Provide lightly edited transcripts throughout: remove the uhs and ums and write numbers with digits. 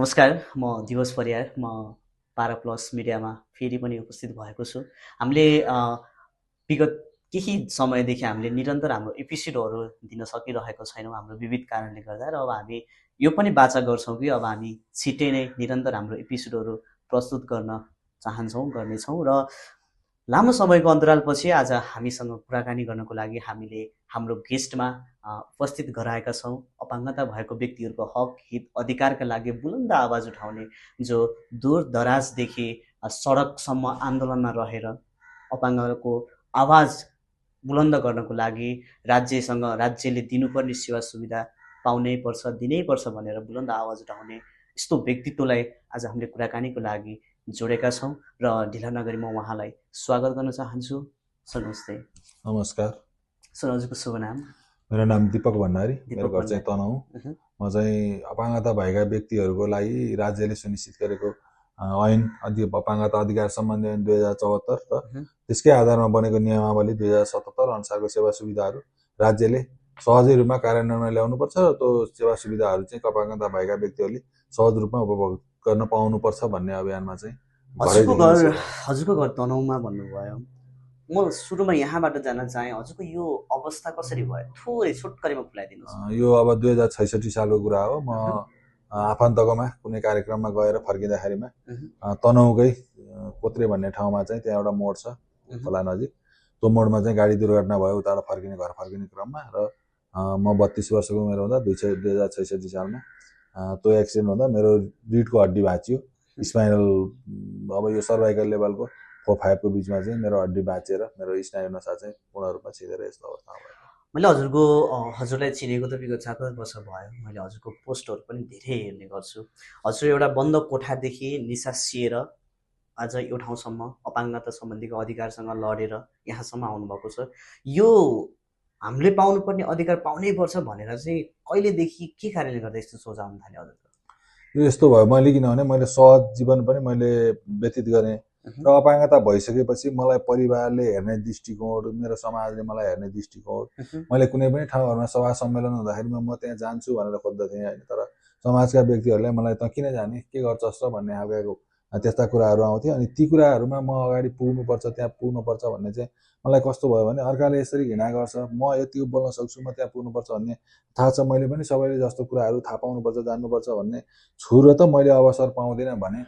नमस्कार, म दिवस परियार। म 12 प्लस मिडियामा फेरि पनि उपस्थित भएको छु। हामीले विगत केही समयदेखि हामीले निरन्तर हाम्रो एपिसोडहरू दिन सकिरहेको छैनौँ हाम्रो विविध कारणले गर्दा, र अब हामी यो पनि बाचा गर्छौँ कि अब हामी छिट्टै नै निरन्तर हाम्रो एपिसोडहरू प्रस्तुत गर्न चाहन्छौँ, गर्नेछौँ। र लामो समयको अन्तरालपछि आज हामीसँग कुराकानी गर्नको लागि हामीले हाम्रो गेस्टमा उपस्थित गराएका छौँ अपाङ्गता भएको व्यक्तिहरूको हक हित अधिकारका लागि बुलन्द आवाज उठाउने, जो दूर दराजदेखि सडकसम्म आन्दोलनमा रहेर अपाङ्गको आवाज बुलन्द गर्नको लागि राज्यले दिनुपर्ने सेवा सुविधा पाउनै पर्छ, दिनै पर्छ भनेर बुलन्द आवाज उठाउने यस्तो व्यक्तित्वलाई आज हामीले कुराकानीको लागि जोडेका छौँ र ढिला नगरी म उहाँलाई स्वागत गर्न चाहन्छु। सर नमस्ते। नमस्कार। सर हजुरको शुभ नाम? मेरो नाम दीपक भण्डारी, मेरो घर चाहिँ तनहुँ। म चाहिँ अपाङ्गता भएका व्यक्तिहरूको लागि राज्यले सुनिश्चित गरेको ऐन अपाङ्गता अधिकार सम्बन्धी ऐन 2074 र त्यसकै आधारमा बनेको नियमावली 2077 अनुसारको सेवा सुविधाहरू राज्यले सहजै रूपमा कार्यान्वयनमा ल्याउनुपर्छ र त्यो सेवा सुविधाहरू चाहिँ अपाङ्गता भएका व्यक्तिहरूले सहज रूपमा उपभोग गर्न पाउनुपर्छ भन्ने अभियानमा चाहिँ हजुरको घर तनहुँमा भन्नुभयो। म सुरुमा यहाँबाट जान चाहेँ, हजुरको यो अवस्था कसरी भयो? थोरै छोटकरीमा खुलाइदिनुहोस्। यो अब 2066 सालको कुरा हो। म आफन्तकोमा कुनै कार्यक्रममा गएर फर्किँदाखेरिमा तनहुँकै कोत्रे भन्ने ठाउँमा चाहिँ त्यहाँ एउटा मोड छ खोला नजिक, त्यो मोडमा चाहिँ गाडी दुर्घटना भयो उताबाट घर फर्किने क्रममा। र म 32 वर्षको उमेर हुँदा 2066 सालमा त्यो एक्सिडेन्ट हुँदा मेरो रिडको हड्डी भाँचियो। स्पाइनल अब यो सर्भाइकल लेभलको 4-5 को बिचमा चाहिँ मेरो हड्डी भाँचिएर मेरो स्नायु नसा चाहिँ पूर्ण रूपमा छिदेर यस्तो अवस्था भयो। मैले हजुरलाई चिनेको त विगत 7 वर्ष भयो। मैले हजुरको पोस्टहरू पनि धेरै हेर्ने गर्छु। हजुर एउटा बन्द कोठादेखि निसासिएर आज यो ठाउँसम्म अपाङ्गता सम्बन्धीको अधिकारसँग लडेर यहाँसम्म आउनुभएको छ। यो हामीले पाउनुपर्ने अधिकार पाउनै पर्छ भनेर चाहिँ कहिलेदेखि के कारणले गर्दा यस्तो सोच आउन थाल्यो हजुरको? यो यस्तो भयो, मैले किनभने मैले सहज जीवन पनि मैले व्यतीत गरेँ र अपाङ्गता भइसकेपछि मलाई परिवारले हेर्ने दृष्टिकोण, मेरो समाजले मलाई हेर्ने दृष्टिकोण, मैले कुनै पनि ठाउँहरूमा सभा सम्मेलन हुँदाखेरिमा म त्यहाँ जान्छु भनेर खोज्दथेँ होइन। तर समाजका व्यक्तिहरूले मलाई त किन जाने, के गर्छस् र भन्ने खालको त्यस्ता कुराहरू आउँथे। अनि ती कुराहरूमा म अगाडि पुग्नुपर्छ, त्यहाँ पुग्नुपर्छ भन्ने चाहिँ मलाई कस्तो भयो भने अर्काले यसरी घृणा गर्छ, म यति बोल्न सक्छु, म त्यहाँ पुग्नुपर्छ भन्ने थाहा छ। मैले पनि सबैले जस्तो कुराहरू थाहा पाउनुपर्छ, जान्नुपर्छ भन्ने छु र त मैले अवसर पाउँदिनँ भने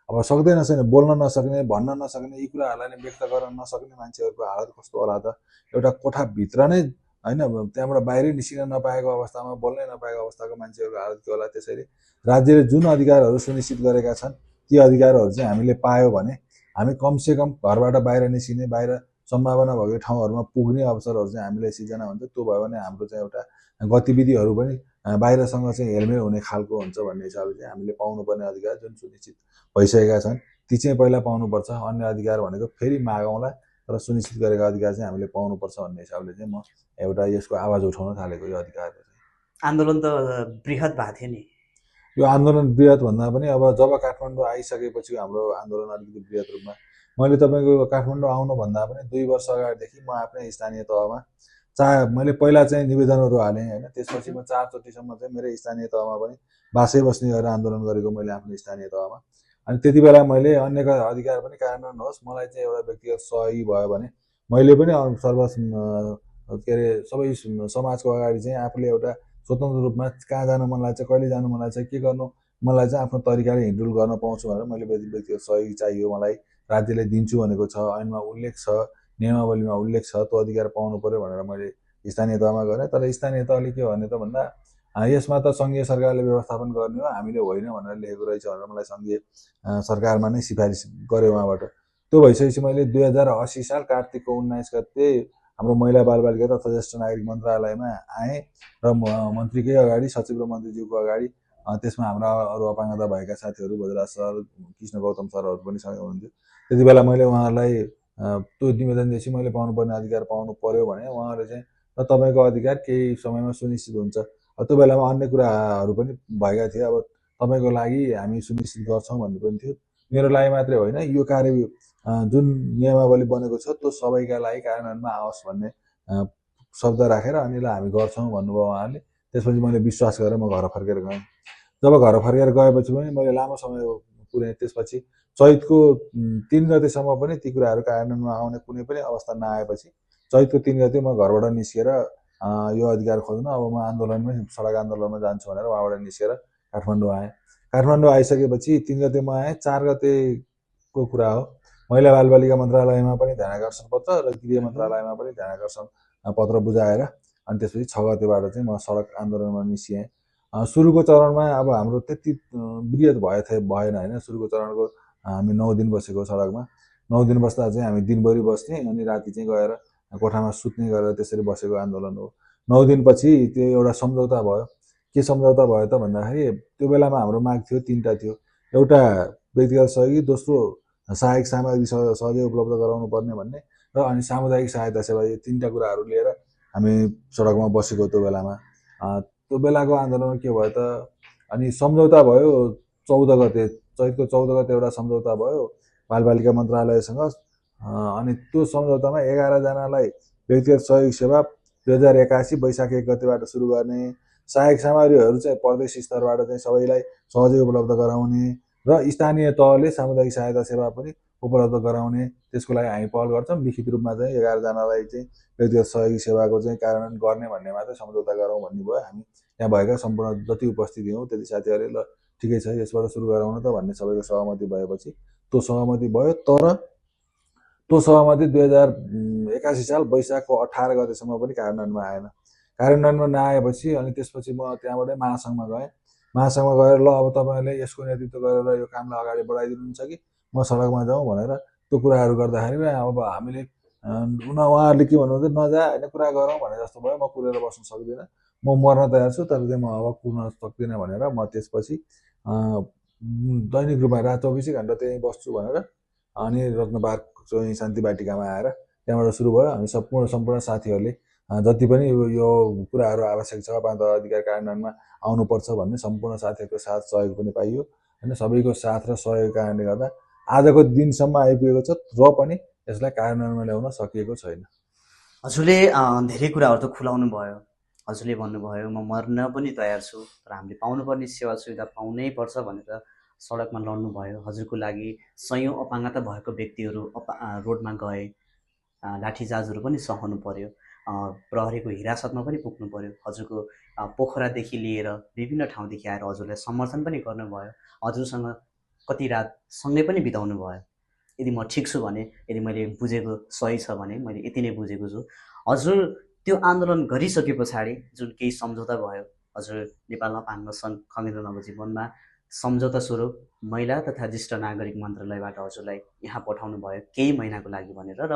अब सक्दैन छैन, बोल्न नसक्ने, भन्न नसक्ने, यी कुराहरूलाई नै व्यक्त गर्न नसक्ने मान्छेहरूको हालत कस्तो होला त। एउटा कोठाभित्र नै होइन, त्यहाँबाट बाहिरै निस्किन नपाएको अवस्थामा, बोल्नै नपाएको अवस्थाको मान्छेहरूको हालत के होला। त्यसैले राज्यले जुन अधिकारहरू सुनिश्चित गरेका छन् ती अधिकारहरू चाहिँ हामीले पायो भने हामी कमसेकम घरबाट बाहिर निस्किने, बाहिर सम्भावना भएको ठाउँहरूमा पुग्ने अवसरहरू चाहिँ हामीलाई सिर्जना हुन्छ। त्यो भयो भने हाम्रो चाहिँ एउटा गतिविधिहरू पनि बाहिरसँग चाहिँ हेलमेल हुने खालको हुन्छ भन्ने हिसाबले चाहिँ हामीले पाउनुपर्ने अधिकार जुन सुनिश्चित भइसकेका छन् ती चाहिँ पहिला पाउनुपर्छ। अन्य अधिकार भनेको फेरि मागौँला, तर सुनिश्चित गरेका अधिकार चाहिँ हामीले पाउनुपर्छ भन्ने हिसाबले चाहिँ म एउटा यसको आवाज उठाउन थालेको यो अधिकारको चाहिँ। आन्दोलन त बृहत भएको थियो नि। यो आन्दोलन बृहत भन्दा पनि अब जब काठमाडौँ आइसकेपछि हाम्रो आन्दोलन अलिकति बृहत रूपमा, मैले तपाईँको काठमाडौँ आउनुभन्दा पनि 2 वर्ष अगाडिदेखि म आफ्नै स्थानीय तहमा मैले पहिला चाहिँ निवेदनहरू हालेँ होइन। त्यसपछि म 4 चोटिसम्म चाहिँ मेरो स्थानीय तहमा पनि बासै बस्ने गरेर आन्दोलन गरेको मैले आफ्नो स्थानीय तहमा। अनि त्यति बेला मैले अन्यका अधिकार पनि कार्यान्वयन होस्, मलाई चाहिँ एउटा व्यक्तिगत सहयोगी भयो भने मैले पनि के अरे सबै समाजको अगाडि चाहिँ आफूले एउटा स्वतन्त्र रूपमा कहाँ जानु मन लाग्छ, कहिले जानु मन लाग्छ, के गर्नु मलाई चाहिँ आफ्नो तरिकाले हिँडडुल गर्न पाउँछु भनेर मैले व्यक्तिगत सहयोगी चाहियो, मलाई राज्यले दिन्छु भनेको छ, ऐनमा उल्लेख छ, नियमावलीमा उल्लेख छ, त्यो अधिकार पाउनु पर्यो भनेर मैले स्थानीय तहमा गरेँ। तर स्थानीय तहले के भने त भन्दा यसमा त सङ्घीय सरकारले व्यवस्थापन गर्ने हो, हामीले होइन भनेर लेखेको रहेछ भनेर मलाई सङ्घीय सरकारमा नै सिफारिस गर्यो उहाँबाट। त्यो भइसकेपछि मैले 2080 साल कार्तिकको 19 गते हाम्रो महिला बालबालिका तथा ज्येष्ठ नागरिक मन्त्रालयमा आएँ र मन्त्रीकै अगाडि, सचिव र मन्त्रीज्यूको अगाडि, त्यसमा हाम्रा अरू अपाङ्गता भएका साथीहरू भोजराज सर, कृष्ण गौतम सरहरू पनि सँगै हुनुहुन्थ्यो। त्यति बेला मैले उहाँहरूलाई त्यो निवेदन दिएपछि मैले पाउनुपर्ने अधिकार पाउनु पर्यो भने उहाँहरूले चाहिँ र तपाईँको अधिकार केही समयमा सुनिश्चित हुन्छ। त्यो बेलामा अन्य कुराहरू पनि भएका थिए, अब तपाईँको लागि हामी सुनिश्चित गर्छौँ भन्ने पनि थियो। मेरो लागि मात्रै होइन, यो कार्य जुन नियमावली बनेको छ त्यो सबैका लागि कार्यान्वयनमा आओस् भन्ने शब्द राखेर अनिलाई हामी गर्छौँ भन्नुभयो उहाँहरूले। त्यसपछि मैले विश्वास गरेर म घर फर्केर गएँ। जब घर फर्केर गएपछि पनि मैले लामो समय पुर्याएँ। त्यसपछि चैतको 3 गतेसम्म पनि ती कुराहरू कार्यान्वयनमा आउने कुनै पनि अवस्था नआएपछि चैतको 3 गते म घरबाट निस्केर यो अधिकार खोज्न अब म आन्दोलनमै सडक आन्दोलनमा जान्छु भनेर उहाँबाट निस्केर काठमाडौँ आएँ। काठमाडौँ आइसकेपछि 3 गते म आएँ। 4 गतेको कुरा हो, महिला बालबालिका मन्त्रालयमा पनि ध्यानाकर्षण पत्र र गृह मन्त्रालयमा पनि ध्यानाकर्षण पत्र बुझाएर अनि त्यसपछि 6 गतेबाट चाहिँ म सडक आन्दोलनमा निस्किएँ। सुरुको चरणमा अब हाम्रो त्यति वृहत भएन होइन। सुरुको चरणको हामी 9 दिन बसेको सडकमा। 9 दिन बस्दा चाहिँ हामी दिनभरि बस्ने अनि राति चाहिँ गएर कोठामा सुत्ने गरेर त्यसरी बसेको आन्दोलन हो। 9 दिनपछि त्यो एउटा सम्झौता भयो। के सम्झौता भयो त भन्दाखेरि त्यो बेलामा हाम्रो माग थियो 3टा थियो। एउटा व्यक्तिगत सहयोगी, दोस्रो सहायक सामग्री सहजै उपलब्ध गराउनु पर्ने भन्ने र अनि सामुदायिक सहायता सेवा, यो 3टा कुराहरू लिएर हामी सडकमा बसेको त्यो बेलामा। त्यो बेलाको आन्दोलन के भयो त, अनि सम्झौता भयो 14 गते, चैतको 14 गते एउटा सम्झौता भयो बालबालिका मन्त्रालयसँग। अनि त्यो सम्झौतामा 11 जनालाई व्यक्तिगत सहयोग सेवा 2081 वैशाख 1 गतेबाट सुरु गर्ने, सहायक सामग्रीहरू चाहिँ प्रदेश स्तरबाट चाहिँ सबैलाई सहजै उपलब्ध गराउने र स्थानीय तहले सामुदायिक सहायता सेवा पनि उपलब्ध गराउने, त्यसको लागि हामी पहल गर्छौँ। लिखित रूपमा चाहिँ 11 जनालाई चाहिँ व्यक्तिगत सहयोगी सेवाको चाहिँ कार्यान्वयन गर्ने भन्ने मात्रै सम्झौता गरौँ भन्ने भयो। हामी त्यहाँ भएका सम्पूर्ण जति उपस्थित थियौँ त्यति साथीहरूले ल ठिकै छ यसबाट सुरु गराउन त भन्ने सबैको सहमति भएपछि त्यो सहमति भयो। तर त्यो सहमति 2081 साल वैशाखको 18 गतेसम्म पनि कार्यान्वयनमा आएन। कार्यान्वयनमा नआएपछि अनि त्यसपछि म त्यहाँबाटै महासङ्घमा गएँ। महासङ्घमा गएर ल अब तपाईँहरूले यसको नेतृत्व गरेर यो कामलाई अगाडि बढाइदिनुहुन्छ कि म सडकमा जाउँ भनेर त्यो कुराहरू गर्दाखेरि अब हामीले उहाँहरूले के भन्नुहुन्छ, नजा होइन कुरा गरौँ भने जस्तो भयो। म कुरेर बस्न सक्दिनँ, म मर्न तयार छु, तर चाहिँ म अब कुर्न सक्दिनँ भनेर म त्यसपछि दैनिक रूपमा रात 24 घन्टा त्यहीँ बस्छु भनेर अनि रत्नपार्क चाहिँ शान्ति बाटिकामा आएर त्यहाँबाट सुरु भयो। हामी सम्पूर्ण साथीहरूले जति पनि यो कुराहरू आवश्यक छ, मानव अधिकार कार्यान्वयनमा आउनुपर्छ भन्ने सम्पूर्ण साथीहरूको साथ सहयोग पनि पाइयो होइन। सबैको साथ र सहयोगको कारणले गर्दा आजको दिनसम्म आइपुगेको छ, र पनि यसलाई कार्यान्वयनमा ल्याउन सकिएको छैन। हजुरले धेरै कुराहरू त खुलाउनु भयो। हजुरले भन्नुभयो म मर्न पनि तयार छु, तर हामीले पाउनुपर्ने सेवा सुविधा पाउनै पर्छ भनेर सडकमा लड्नु भयो। हजुरको लागि सयौँ अपाङ्गता भएको व्यक्तिहरू रोडमा गए, लाठीचार्जहरू पनि सहनु पर्यो, प्रहरीको हिरासतमा पनि पुग्नु पर्यो। हजुरको पोखरादेखि लिएर विभिन्न ठाउँदेखि आएर हजुरलाई समर्थन पनि गर्नुभयो। हजुरसँग कति रात सँगै पनि बिताउनु भयो। यदि म ठिक छु भने, यदि मैले बुझेको सही छ भने मैले यति नै बुझेको छु। हजुर त्यो आन्दोलन गरिसके पछाडि जुन केही सम्झौता भयो, हजुर नेपाल अपाङ्ग सङ्घ खगेन्द्र नवजीवनमा सम्झौता स्वरूप महिला तथा ज्येष्ठ नागरिक मन्त्रालयबाट हजुरलाई यहाँ पठाउनु भयो केही महिनाको लागि भनेर, र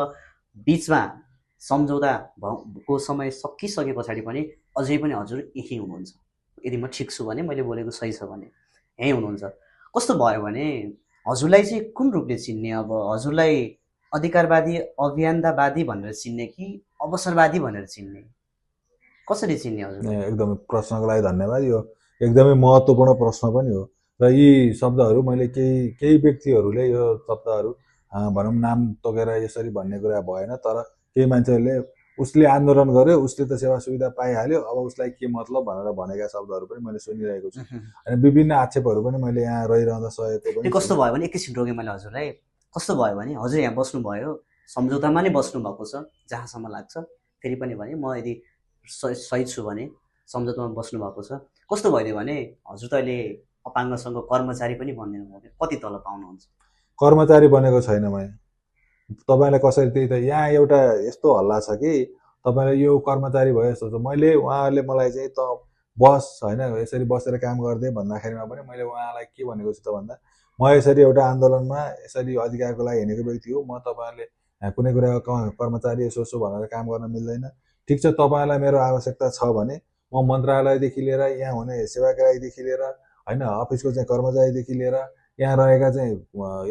बिचमा सम्झौता को समय सकिसके पछाडि पनि अझै पनि हजुर यहीँ हुनुहुन्छ। यदि म ठिक छु भने, मैले बोलेको सही छ भने यहीँ हुनुहुन्छ। कस्तो भयो भने हजुरलाई चाहिँ कुन रूपले चिन्ने? अब हजुरलाई अधिकारवादी अभियान्तावादी भनेर चिन्ने कि अवसरवादी भनेर चिन्ने? कसरी चिन्ने हजुर? एकदमै प्रश्नको लागि धन्यवाद। यो एकदमै महत्त्वपूर्ण प्रश्न पनि हो र यी शब्दहरू मैले केही व्यक्तिहरूले यो शब्दहरू भनौँ नाम तोकेर यसरी भन्ने कुरा भएन, तर केही मान्छेहरूले उसले आन्दोलन गर्यो, उसले त सेवा सुविधा पाइहाल्यो, अब उसलाई के मतलब भनेर भनेका शब्दहरू पनि मैले सुनिरहेको छु। अनि विभिन्न आक्षेपहरू पनि मैले यहाँ रहिरहँदा सहेको पनि। कस्तो भयो भने, एकैछिन रोकेँ मैले हजुरलाई, कस्तो भयो भने हजुर यहाँ बस्नुभयो, सम्झौतामा नै बस्नु भएको छ जहाँसम्म लाग्छ। फेरि पनि भने म यदि सही छु भने सम्झौतामा बस्नु भएको छ। कस्तो भइदियो भने हजुर त अहिले अपाङ्गसँग कर्मचारी पनि बनिदिनु भयो। कति तल पाउनुहुन्छ? कर्मचारी बनेको छैन मैले। तपाईँलाई कसरी, त्यही त यहाँ एउटा यस्तो हल्ला छ कि तपाईँलाई यो कर्मचारी भयो जस्तो छ। मैले उहाँहरूले मलाई चाहिँ त बस होइन यसरी बसेर काम गर्दै भन्दाखेरिमा पनि मैले उहाँलाई के भनेको छु त भन्दा, म यसरी एउटा आन्दोलनमा यसरी अधिकारको लागि हिँडेको व्यक्ति हो। म तपाईँहरूले कुनै कुराको कर्मचारी यसो भनेर काम गर्न मिल्दैन। ठिक छ, तपाईँलाई मेरो आवश्यकता छ भने म मन्त्रालयदेखि लिएर यहाँ हुने सेवाग्राहीदेखि लिएर होइन अफिसको चाहिँ कर्मचारीदेखि लिएर यहाँ रहेका चाहिँ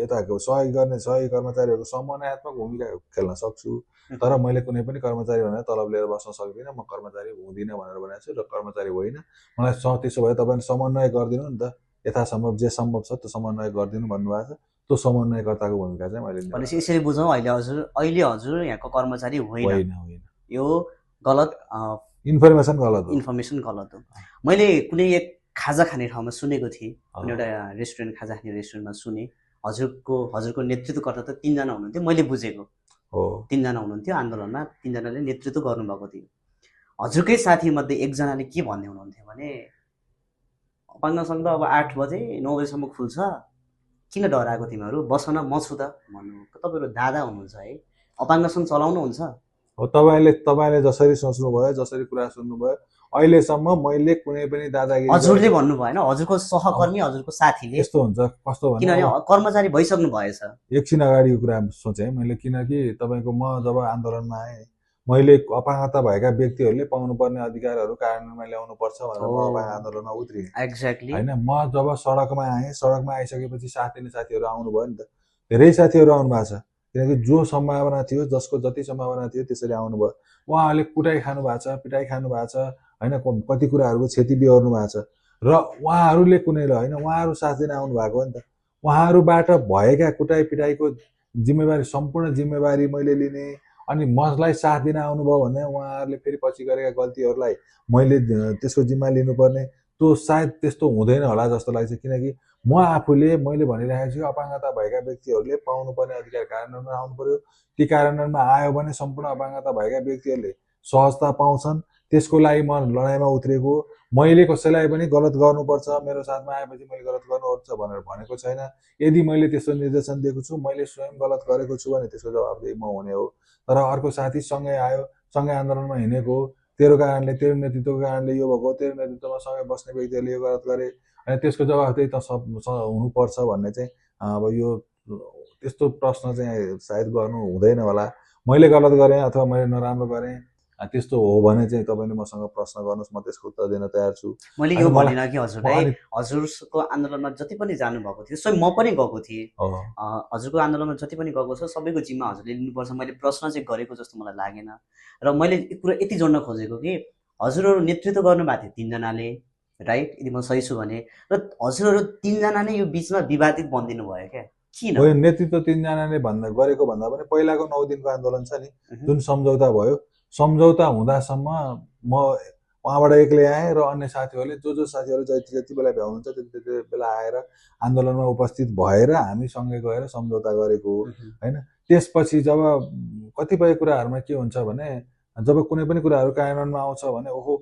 यताको सहयोग गर्ने सहयोगी कर्मचारीहरूको समन्वयात्मक भूमिका खेल्न सक्छु। तर मैले कुनै पनि कर्मचारी भनेर तलब लिएर बस्न सक्दिनँ। म कर्मचारी हुँदिनँ भनेर भनेको छु र कर्मचारी होइन। मलाई त्यसो भए तपाईँले समन्वय गरिदिनु नि त, यथासम्भव जे सम्भव छ त्यो समन्वय गरिदिनु भन्नुभएको छ। त्यो समन्वयकर्ताको भूमिका चाहिँ मैले भनेपछि यसरी बुझौँ, अहिले हजुर यहाँको कर्मचारी होइन। यो गलत इन्फर्मेसन गलत हो। इन्फर्मेसन गलत हो। मैले कुनै एक खाजा खाने ठाउँमा सुनेको थिएँ, कुनै एउटा रेस्टुरेन्ट खाजा खाने रेस्टुरेन्टमा सुने। हजुरको नेतृत्वकर्ता त 3 जना हुनुहुन्थ्यो मैले बुझेको। हो 3 जना हुनुहुन्थ्यो आन्दोलनमा, 3 जनाले नेतृत्व गर्नुभएको थियो। हजुरकै साथीमध्ये एकजनाले के भन्दै हुनुहुन्थ्यो भने अपाङ्ग सङ्घ त अब 8 बजे 9 बजेसम्म खुल्छ, किन डराएको तिमीहरू, बस न, म छु त भन्नुभएको। तपाईँहरू दादा हुनुहुन्छ है, अपाङ्ग सङ्घ चलाउनुहुन्छ? हो तपाईँले जसरी सोच्नुभयो, जसरी कुरा सुन्नुभयो, अहिलेसम्म मैले कुनै पनि दादागिरी हजुरले भन्नु भएन, हजुरको सहकर्मी, हजुरको साथीले। यस्तो हुन्छ, कस्तो भने किनभने कर्मचारी भइसक्नु भएछ। एकछिन अगाडिको कुरा सोचेँ मैले, किनकि तपाईँको म जब आन्दोलनमा आएँ मैले अपाङ्गता भएका व्यक्तिहरूले पाउनुपर्ने अधिकारहरू कार्यान्वयनमा ल्याउनु पर्छ भनेर म अपाङ्ग आन्दोलनमा उत्रिएँ। एक्ज्याक्टली होइन, म जब सडकमा आएँ, सडकमा आइसकेपछि साथ दिने साथीहरू आउनुभयो नि त, धेरै साथीहरू आउनु भएको छ, किनकि जो सम्भावना थियो, जसको जति सम्भावना थियो त्यसरी आउनुभयो। उहाँहरूले कुटाइ खानु भएको छ, पिटाइ खानु भएको छ, होइन, कति कुराहरूको क्षति बिहोर्नु भएको छ, र उहाँहरूले कुनै होइन, उहाँहरू साथ दिन आउनु भएको हो नि त। उहाँहरूबाट भएका कुटाइ पिटाइको जिम्मेवारी, सम्पूर्ण जिम्मेवारी मैले लिने, अनि मलाई साथ दिन आउनुभयो भने उहाँहरूले फेरि पछि गरेका गल्तीहरूलाई मैले त्यसको जिम्मा लिनुपर्ने, त्यो सायद त्यस्तो हुँदैन होला जस्तो लाग्छ। किनकि म आफूले मैले भनिरहेको छु अपाङ्गता भएका व्यक्तिहरूले पाउनुपर्ने अधिकार कार्यान्वयनमा आउनु पर्यो। ती कार्यान्वयनमा आयो भने सम्पूर्ण अपाङ्गता भएका व्यक्तिहरूले सहजता पाउँछन्। त्यसको लागि म लडाइँमा उत्रेको। मैले कसैलाई पनि गलत गर्नुपर्छ, मेरो साथमा आएपछि मैले गलत गर्नुपर्छ भनेर भनेको छैन। यदि मैले त्यस्तो निर्देशन दिएको छु, मैले स्वयं गलत गरेको छु भने त्यसको जवाबदेही म हुने हो। तर अर्को साथी सँगै आयो, सँगै आन्दोलनमा हिँडेको, तेरो कारणले, तेरो नेतृत्वको कारणले यो भएको, तेरो नेतृत्वमा सँगै बस्ने व्यक्तिहरूले यो गलत गरे, अनि त्यसको जवाबदेही त हुनुपर्छ भन्ने चाहिँ अब यो त्यस्तो प्रश्न चाहिँ सायद गर्नु हुँदैन होला। मैले गलत गरेँ अथवा मैले नराम्रो गरेँ, त्यस्तो हो भने चाहिँ तपाईँले मसँग प्रश्न गर्नुहोस्, म त्यसको उत्तर दिन तयार छु। मैले यो भनिनँ कि हजुरलाई, हजुरको आन्दोलनमा जति पनि जानुभएको थियो, स्वयं म पनि गएको थिएँ। हजुरको आन्दोलनमा जति पनि गएको छ सबैको जिम्मा हजुरले लिनुपर्छ। मैले प्रश्न चाहिँ गरेको जस्तो मलाई लागेन। र मैले कुरा यति जोड्न खोजेको कि हजुरहरू नेतृत्व गर्नुभएको थियो 3 जनाले, राइट, यदि म सही छु भने, र हजुरहरू 3 जना नै यो बिचमा विवादित बनिदिनु भयो क्या, किन? नेतृत्व 3 जनाले गरेको भन्दा पनि पहिलाको 9 दिनको आन्दोलन छ नि, जुन सम्झौता भयो, सम्झौता हुँदासम्म म उहाँबाट एक्लै आएँ र अन्य साथीहरूले जो साथीहरू जति बेला भ्याउनुहुन्छ त्यति बेला आएर आन्दोलनमा उपस्थित भएर हामी सँगै गएर सम्झौता गरेको हो। होइन, त्यसपछि जब कतिपय कुराहरूमा के हुन्छ भने, जब कुनै पनि कुराहरू कार्यान्वयनमा आउँछ भने ओहो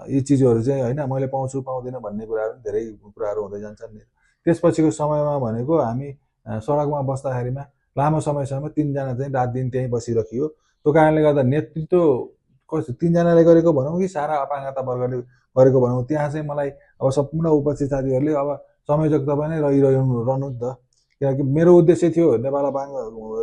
यी चिजहरू चाहिँ होइन मैले पाउँछु पाउँदिनँ भन्ने कुराहरू धेरै कुराहरू हुँदै जान्छन् नि। त्यसपछिको समयमा भनेको हामी सडकमा बस्दाखेरिमा लामो समयसम्म 3 जना चाहिँ रात दिन त्यहीँ बसिरहियो। त्यो कारणले गर्दा नेतृत्व 3 जनाले गरेको भनौँ कि सारा अपाङ्गता वर्गले गरेको भनौँ, त्यहाँ चाहिँ मलाई अब सम्पूर्ण उपस्थित साथीहरूले अब संयोजक तपाईँ नै रहनु नि त। किनकि मेरो उद्देश्य थियो नेपाल अपाङ्ग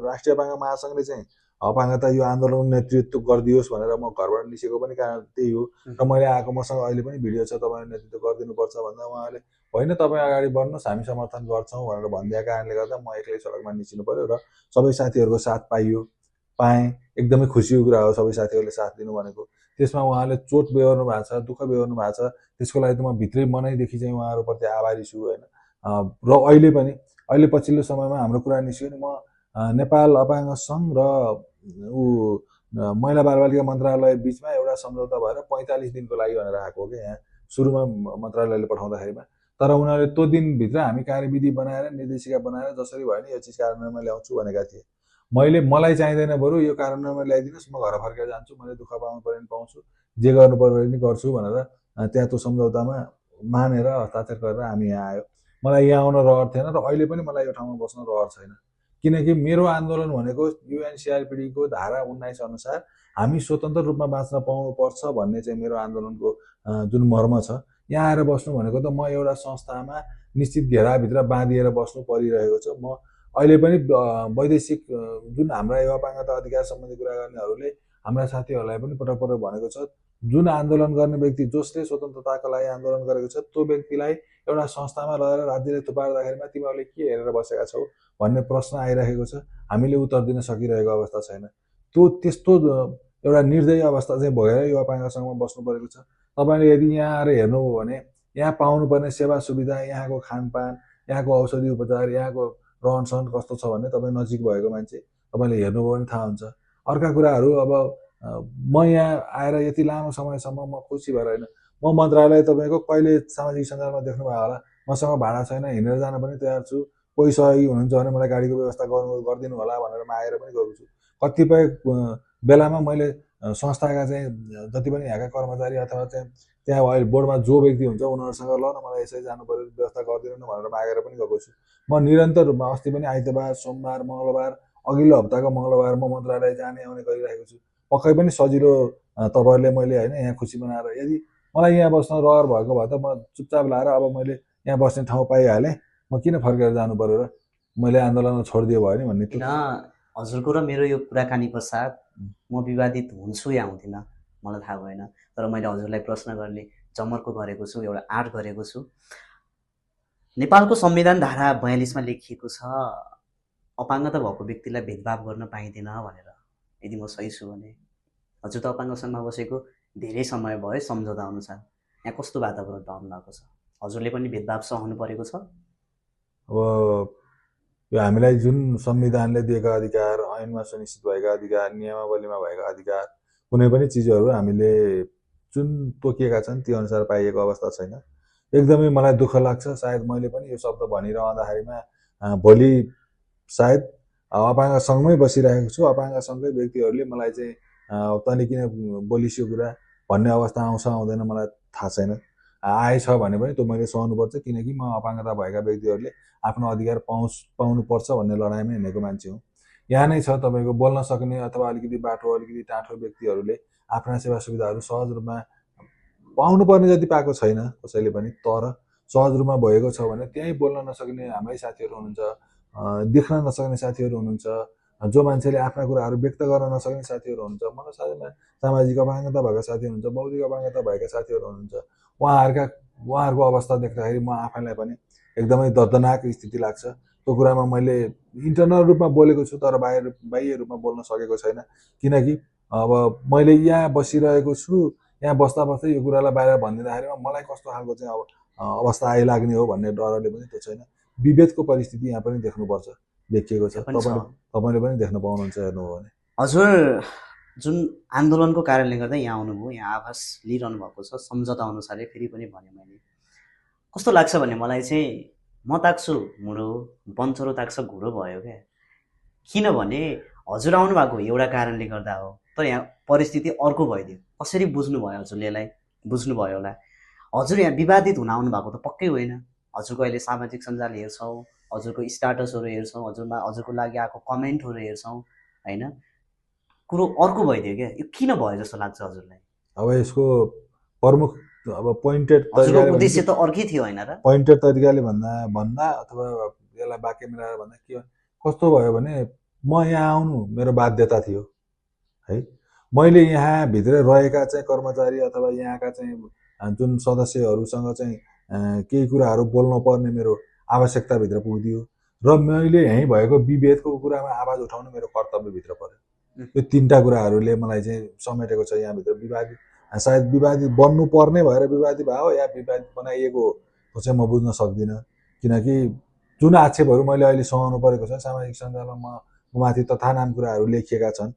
राष्ट्रिय अपाङ्ग महासङ्घले चाहिँ अपाङ्गता यो आन्दोलन नेतृत्व गरिदियोस् भनेर म घरबाट निस्केको पनि कारण त्यही हो। र मैले आएको मसँग अहिले पनि भिडियो छ, तपाईँले नेतृत्व गरिदिनुपर्छ भन्दा उहाँले होइन तपाईँ अगाडि बढ्नुहोस् हामी समर्थन गर्छौँ भनेर भनिदिएको कारणले गर्दा म एक्लै सडकमा निस्किनु पर्यो र सबै साथीहरूको साथ पाएँ। एकदमै खुसीको कुरा हो सबै साथीहरूले साथ दिनु भनेको। त्यसमा उहाँले चोट बेहोर्नु भएको छ, दुःख बेहोर्नु भएको छ, त्यसको लागि त म भित्रै मनैदेखि चाहिँ उहाँहरूप्रति आभारी छु। होइन, र अहिले पछिल्लो समयमा हाम्रो कुरा निस्क्यो नि, म नेपाल अपाङ्ग सङ्घ र महिला बालबालिका मन्त्रालय बिचमा एउटा सम्झौता भएर 45 दिनको लागि भनेर आएको हो कि यहाँ सुरुमा मन्त्रालयले पठाउँदाखेरिमा। तर उनीहरूले त्यो दिनभित्र हामी कार्यविधि बनाएर निर्देशिका बनाएर जसरी भयो नि यो चिज कार्यान्वयनमा ल्याउँछु भनेका थिए। मलाई चाहिँदैन, बरु यो कार्यान्वयनमा ल्याइदिनुहोस्, म घर फर्केर जान्छु, मैले दुःख पाउनु पर्यो भने पाउँछु, जे गर्नु पर्यो भने गर्छु भनेर त्यहाँ त्यो सम्झौतामा मानेर हस्ताक्षर गरेर हामी यहाँ आयो। मलाई यहाँ आउन रहर थिएन र अहिले पनि मलाई यो ठाउँमा बस्न रहर छैन। किनकि मेरो आन्दोलन भनेको UNCRPDको धारा 19 अनुसार हामी स्वतन्त्र रूपमा बाँच्न पाउनुपर्छ भन्ने चाहिँ मेरो आन्दोलनको जुन मर्म छ। यहाँ आएर बस्नु भनेको त म एउटा संस्थामा निश्चित घेराभित्र बाँधिएर बस्नु परिरहेको छ। म अहिले पनि वैदेशिक जुन हाम्रा यो अपाङ्गता अधिकार सम्बन्धी कुरा गर्नेहरूले हाम्रा साथीहरूलाई पनि पटक पटक भनेको छ, जुन आन्दोलन गर्ने व्यक्ति जसले स्वतन्त्रताको लागि आन्दोलन गरेको छ त्यो व्यक्तिलाई एउटा संस्थामा लगेर राज्यले थुपार्दाखेरिमा तिमीहरूले के हेरेर बसेका छौ भन्ने प्रश्न आइरहेको छ। हामीले उत्तर दिन सकिरहेको अवस्था छैन। त्यस्तो एउटा निर्दयी अवस्था चाहिँ भएर यो अपाङ्ग सङ्घमा बस्नु परेको छ। तपाईँले यदि यहाँ आएर हेर्नुभयो भने यहाँ पाउनुपर्ने सेवा सुविधा, यहाँको खानपान, यहाँको औषधि उपचार, यहाँको रहन सहन कस्तो छ भन्ने तपाईँ नजिक भएको मान्छे तपाईँले हेर्नुभयो भने थाहा हुन्छ। अर्का कुराहरू अब म यहाँ आएर यति लामो समयसम्म म खुसी भएर होइन, म मन्त्रालय तपाईँको कहिले सामाजिक सञ्जालमा देख्नुभयो होला, मसँग भाडा छैन, हिँडेर जान पनि तयार छु, कोही सहयोगी हुनुहुन्छ भने मलाई गाडीको व्यवस्था गरिदिनु होला भनेर मागेर पनि गएको छु। कतिपय बेलामा मैले संस्थाका चाहिँ जति पनि यहाँका कर्मचारी अथवा चाहिँ त्यहाँ अहिले बोर्डमा जो व्यक्ति हुन्छ उनीहरूसँग ल न मलाई यसरी जानु पर्यो व्यवस्था गरिदिनु न भनेर मागेर पनि गएको छु। म निरन्तर रूपमा अस्ति पनि आइतबार, सोमबार, मङ्गलबार, अघिल्लो हप्ताको मङ्गलबार म मन्त्रालय जाने आउने गरिरहेको छु। पक्कै पनि सजिलो तपाईँहरूले मैले होइन यहाँ खुसी बनाएर यदि मलाई यहाँ बस्न रहर भएको भए त म चुपचाप लाएर अब मैले यहाँ बस्ने ठाउँ पाइहालेँ, म किन फर्केर जानु पर्यो र, मैले आन्दोलन छोडिदियो भयो नि भन्ने। किन हजुरको र मेरो यो कुराकानी पश्चात म विवादित हुन्छु या हुँदिनँ मलाई थाहा भएन, तर मैले हजुरलाई प्रश्न गर्ने जमर्को गरेको छु, एउटा आँट गरेको छु। नेपालको संविधान धारा 42मा लेखिएको छ अपाङ्गता भएको व्यक्तिलाई भेदभाव गर्न पाइँदैन भनेर। यदि म सही छु भने हजुर त अपाङ्ग सङ्घमा बसेको धेरै समय भयो, सम्झौता अनुसार यहाँ कस्तो वातावरण रहनु भएको छ? हजुरले पनि भेदभाव सहनु परेको छ? अब यो हामीलाई जुन संविधानले दिएका अधिकार, ऐनमा सुनिश्चित भएका अधिकार, नियमावलीमा भएका अधिकार, कुनै पनि चिजहरू हामीले जुन तोकिएका छन् ती अनुसार पाइएको अवस्था छैन। एकदमै मलाई दुःख लाग्छ। सायद मैले पनि यो शब्द भनिरहँदाखेरिमा भोलि सायद अपाङ्ग सङ्घमै बसिरहेको छु, अपाङ्ग सङ्घकै व्यक्तिहरूले मलाई चाहिँ तैँले किन बोलिस् यो कुरा भन्ने अवस्था आउँछ आउँदैन मलाई थाहा छैन। आएछ भने पनि त्यो मैले सहनुपर्छ, किनकि म अपाङ्गता भएका व्यक्तिहरूले आफ्नो अधिकार पाउनुपर्छ भन्ने लडाइँमा हिँडेको मान्छे हुँ। यहाँ नै छ तपाईँको बोल्न सक्ने अथवा अलिकति बाठो अलिकति टाठो व्यक्तिहरूले आफ्ना सेवा सुविधाहरू सहज रूपमा पाउनुपर्ने जति पाएको छैन कसैले पनि, तर सहज रूपमा भएको छ भने त्यहीँ बोल्न नसक्ने हाम्रै साथीहरू हुनुहुन्छ, देख्न नसक्ने साथीहरू हुनुहुन्छ, जो मान्छेले आफ्ना कुराहरू व्यक्त गर्न नसक्ने साथीहरू हुनुहुन्छ, मनोसाधना सामाजिक अपाङ्गता भएका साथीहरू हुनुहुन्छ, बौद्धिक अपाङ्गता भएका साथीहरू हुनुहुन्छ। उहाँहरूको अवस्था देख्दाखेरि म आफैलाई पनि एकदमै दर्दनाक स्थिति लाग्छ। त्यो कुरामा मैले इन्टरनल रूपमा बोलेको छु, तर बाह्य रूपमा बोल्न सकेको छैन, किनकि अब मैले यहाँ बसिरहेको छु, यहाँ बस्दा बस्दै यो कुरालाई बाहिर भनिदिँदाखेरिमा मलाई कस्तो खालको चाहिँ अब अवस्था आइलाग्ने हो भन्ने डरले पनि त्यो छैन। विभेदको परिस्थिति यहाँ पनि देख्नुपर्छ, देखिएको छ। तपाईँले पनि देख्न पाउनुहुन्छ हेर्नुभयो भने। हजुर जुन आन्दोलनको कारणले गर्दा यहाँ आउनुभयो, यहाँ आवास लिइरहनु भएको छ, सम्झौता अनुसारले फेरि पनि भने मैले कस्तो लाग्छ भने मलाई चाहिँ म ताक्छु मुडो, बन्चरो ताक्छ घुँडो भयो क्या। किनभने हजुर आउनु भएको एउटा कारणले गर्दा हो, तर यहाँ परिस्थिति अर्को भइदियो। कसरी बुझ्नुभयो हजुरले यसलाई? बुझ्नुभयो होला। हजुर यहाँ विवादित हुन आउनु भएको त पक्कै होइन। हजुरको अहिले सामाजिक सञ्जाल हेर्छौँ, हजुरको स्टाटसहरू हेर्छौँ, हजुरको लागि आएको कमेन्टहरू हेर्छौँ होइन, कुरो अर्को भइदियो क्या। यो किन भयो जस्तो लाग्छ हजुरलाई? अब यसको प्रमुख अब पोइन्टेड हजुरको उद्देश्य त अर्कै थियो होइन र? पोइन्टेड तरिकाले भन्दा अथवा यसलाई वाक्य मिलाएर भन्दा के कस्तो भयो भने म यहाँ आउनु मेरो बाध्यता थियो है। मैले यहाँभित्र रहेका चाहिँ कर्मचारी अथवा यहाँका चाहिँ जुन सदस्यहरूसँग चाहिँ केही कुराहरू बोल्नु पर्ने मेरो आवश्यकताभित्र पुग्दियो र मैले यहीँ भएको विभेदको कुरामा आवाज उठाउनु मेरो कर्तव्यभित्र पर्यो। यो तीनटा कुराहरूले मलाई चाहिँ समेटेको छ यहाँभित्र। विवादित सायद विवादित बन्नु पर्ने भएर विवादित भयो या विवादित बनाइएको हो चाहिँ म बुझ्न सक्दिनँ, किनकि जुन आक्षेपहरू मैले अहिले सहनु परेको छ सामाजिक सञ्जालमा माथि तथानाम कुराहरू लेखिएका छन्,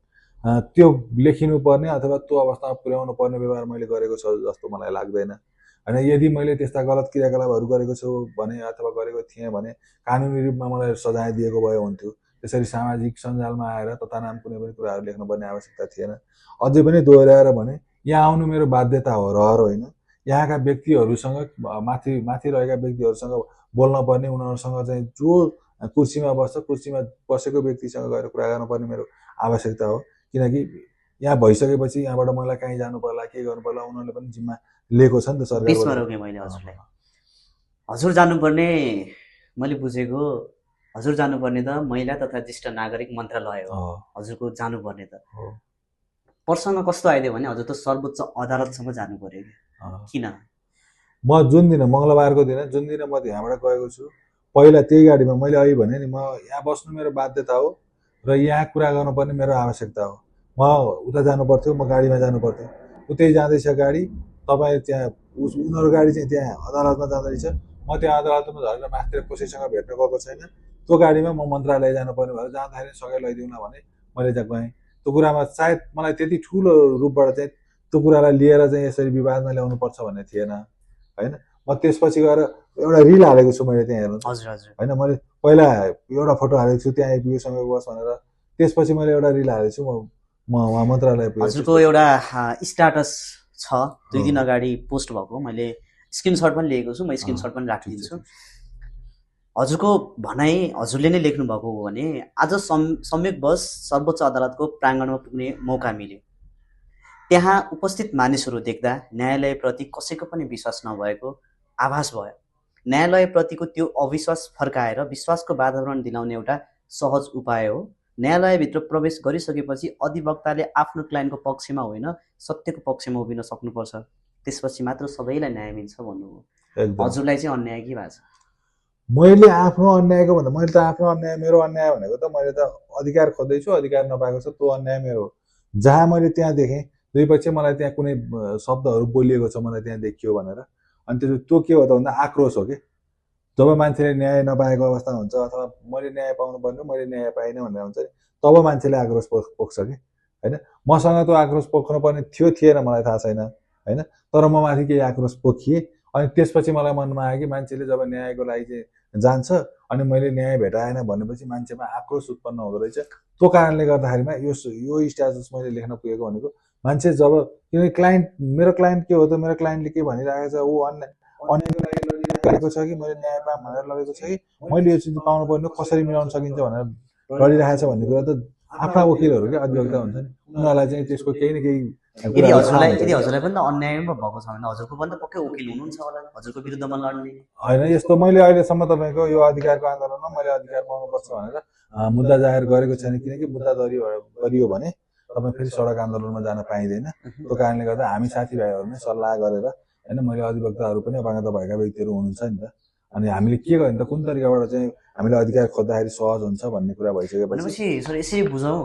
त्यो लेखिनु पर्ने अथवा त्यो अवस्थामा पुर्याउनु पर्ने व्यवहार मैले गरेको छ जस्तो मलाई लाग्दैन होइन। यदि मैले त्यस्ता गलत क्रियाकलापहरू गरेको छु भने अथवा गरेको थिएँ भने कानुनी रूपमा मलाई सजाय दिएको भए हुन्थ्यो। त्यसरी सामाजिक सञ्जालमा आएर तथानाम कुनै पनि कुराहरू लेख्नुपर्ने आवश्यकता थिएन। अझै पनि दोहोऱ्याएर भने यहाँ आउनु मेरो बाध्यता हो, रहर होइन। यहाँका व्यक्तिहरूसँग माथि रहेका व्यक्तिहरूसँग बोल्न पर्ने, उनीहरूसँग चाहिँ जो कुर्सीमा बस्छ कुर्सीमा बसेको व्यक्तिसँग गएर कुरा गर्नुपर्ने मेरो आवश्यकता हो, किनकि यहाँ भइसकेपछि यहाँबाट मलाई कहीँ जानु पर्ला के गर्नु पर्ला उनीहरूले पनि जिम्मा लिएको छ नि त सरकारबाट। बिचमा रोकेँ मैले हजुरलाई। हजुर जानुपर्ने मैले बुझेको हजुर जानुपर्ने त महिला तथा ज्येष्ठ नागरिक मन्त्रालय हो। हजुरको जानुपर्ने त प्रश्न कस्तो आइदियो भने हजुर त सर्वोच्च अदालतसम्म जानु पर्यो कि किन? म जुन दिन मङ्गलबारको दिन जुन दिन म यहाँबाट गएको छु पहिला त्यही गाडीमा मैले अहिले भने नि म यहाँ बस्नु मेरो बाध्यता हो र यहाँ कुरा गर्नुपर्ने मेरो आवश्यकता हो। म उता जानु पर्थ्यो, म गाडीमा जानु पर्थ्यो, उतै जाँदैछ गाडी, तपाईँ त्यहाँ उनीहरू गाडी चाहिँ त्यहाँ अदालतमा जाँदैछ, म त्यहाँ अदालतमा झरेर माथितिर कसैसँग भेट्न गएको छैन। त्यो गाडीमा म मन्त्रालय जानुपर्ने भएर जाँदाखेरि सँगै लैदिउँ न भने मैले त्यहाँ गएँ। त्यो कुरामा सायद मलाई त्यति ठुलो रूपबाट चाहिँ त्यो कुरालाई लिएर चाहिँ यसरी विवादमा ल्याउनु पर्छ भन्ने थिएन होइन। म त्यसपछि गएर एउटा रिल हालेको छु मैले त्यहाँ हेर्नु हजुर हजुर होइन। मैले पहिला एउटा फोटो हालेको छु त्यहाँ आइपुग्यो समय बस भनेर, त्यसपछि मैले एउटा रिल हालेको छु म उहाँ मन्त्रालय पुगेँ। हजुरको एउटा स्ट्याटस छ 2 दिन अगाडि पोस्ट भएको, मैले स्क्रिनसट पनि लिएको छु, म स्क्रिनसट पनि राखिदिन्छु। हजुरको भनाइ हजुरले नै लेख्नु भएको हो भने आज संयोगवश सर्वोच्च अदालतको प्राङ्गणमा पुग्ने मौका मिल्यो। त्यहाँ उपस्थित मानिसहरू देख्दा न्यायालयप्रति कसैको पनि विश्वास नभएको आभास भयो। न्यायालयप्रतिको त्यो अविश्वास फर्काएर विश्वासको वातावरण दिलाउने एउटा सहज उपाय हो। न्यायालयभित्र प्रवेश गरिसकेपछि अधिवक्ताले आफ्नो क्लाइन्टको पक्षमा होइन सत्यको पक्षमा उभिन सक्नुपर्छ, त्यसपछि मात्र सबैलाई न्याय मिल्छ भन्नुभयो। हजुरलाई चाहिँ अन्याय के भएको छ? मैले आफ्नो अन्यायको भन्दा मैले त आफ्नो अन्याय, मेरो अन्याय भनेको त मैले त अधिकार खोज्दैछु, अधिकार नपाएको छ, त्यो अन्याय मेरो हो। जहाँ मैले त्यहाँ देखेँ दुई पक्ष मलाई त्यहाँ कुनै शब्दहरू बोलिएको छ मलाई त्यहाँ देखियो भनेर, अनि त्यो के हो त भन्दा आक्रोश हो कि। जब मान्छेले न्याय नपाएको अवस्था हुन्छ अथवा मैले न्याय पाउनु पर्ने मैले न्याय पाइनँ भनेर हुन्छ नि, तब मान्छेले आक्रोश पोख्छ कि होइन। मसँग त्यो आक्रोश पोख्नु पर्ने थियो थिएन मलाई थाहा छैन होइन, तर म माथि केही आक्रोश पोखिएँ। अनि त्यसपछि मलाई मनमा आयो कि मान्छेले जब न्यायको लागि चाहिँ जान्छ अनि मैले न्याय भेटाएन भनेपछि मान्छेमा आक्रोश उत्पन्न हुँदो रहेछ। त्यो कारणले गर्दाखेरिमा यो स्ट्याटस मैले लेख्न पुगेको भनेको मान्छे जब, किनकि क्लाइन्ट मेरो क्लाइन्ट के हो त, मेरो क्लाइन्टले के भनिरहेको छ, ऊ अन्यायको लागि लडिरहेको छ कि मैले न्याय पाऊँ भनेर लडेको छ कि मैले यो चिज पाउनु पर्ने कसरी मिलाउन सकिन्छ भनेर लडिरहेको छ भन्ने कुरा त आफ्ना वकिलहरू क्या अधिवक्ता हुन्छ नि, उनीहरूलाई चाहिँ त्यसको केही न केही। यदि हजुरलाई पनि त अन्यायमा भएको छ भने हजुरको पनि त पक्कै वकिल हुनुहुन्छ होला हजुरको विरुद्धमा लड्ने होइन। यस्तो मैले अहिलेसम्म तपाईँको यो अधिकारको आन्दोलनमा मैले अधिकार पाउनुपर्छ भनेर मुद्दा जाहेर गरेको छैन, किनकि मुद्दा गरियो भने तपाईँ फेरि सडक आन्दोलनमा जान पाइँदैन। त्यो कारणले गर्दा हामी साथीभाइहरूमै सल्लाह गरेर होइन, मैले अधिवक्ताहरू पनि अपाङ्गता भएका व्यक्तिहरू हुनुहुन्छ नि त, अनि हामीले के गर्ने त, कुन तरिकाबाट चाहिँ हामीले अधिकार खोज्दाखेरि सहज हुन्छ भन्ने कुरा भइसकेपछि सर यसरी बुझौँ,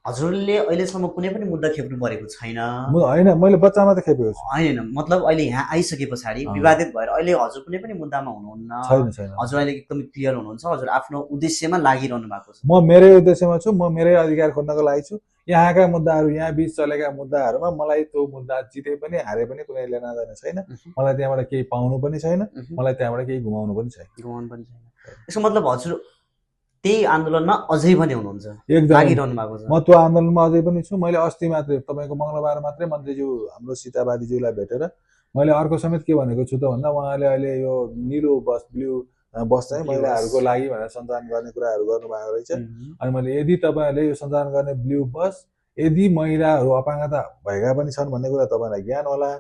हजुरले अहिलेसम्म कुनै पनि मुद्दा खेप्नु परेको छैन होइन। मैले बच्चामा त खेपेको छु होइन, मतलब अहिले यहाँ आइसके पछाडि विवादित भएर अहिले हजुर कुनै पनि मुद्दामा हुनुहुन्न, हजुर अहिले एकदम क्लियर हुनुहुन्छ, हजुर आफ्नो उद्देश्यमा लागिरहनु भएको छ। म मेरै उद्देश्यमा छु, म मेरै अधिकार खोज्नको लागि छु। यहाँका मुद्दाहरू, यहाँ बीच चलेका मुद्दाहरूमा मलाई त्यो मुद्दा जिते पनि हारे पनि कुनै लेना देना छैन, मलाई त्यहाँबाट केही पाउनु पनि छैन, मलाई त्यहाँबाट केही गुमाउनु पनि छैन। यसको मतलब हजुर त्यही आन्दोलनमा अझै पनि हुनुहुन्छ, लागिरहनु भएको छ। म त्यो आन्दोलनमा अझै पनि छु। मैले अस्ति मात्रै तपाईँको मङ्गलबार मात्रै मन्त्रीज्यू हाम्रो सीताबादीज्यूलाई भेटेर मैले अर्को समेत के भनेको छु त भन्दा उहाँले अहिले यो निलो बस, ब्लू बस चाहिँ महिलाहरूको लागि भनेर सञ्चालन गर्ने कुराहरू गर्नुभएको रहेछ। अनि मैले यदि तपाईँहरूले यो सञ्चालन गर्ने ब्लू बस यदि महिलाहरू अपाङ्गता भएका पनि छन् भन्ने कुरा तपाईँलाई ज्ञान होला,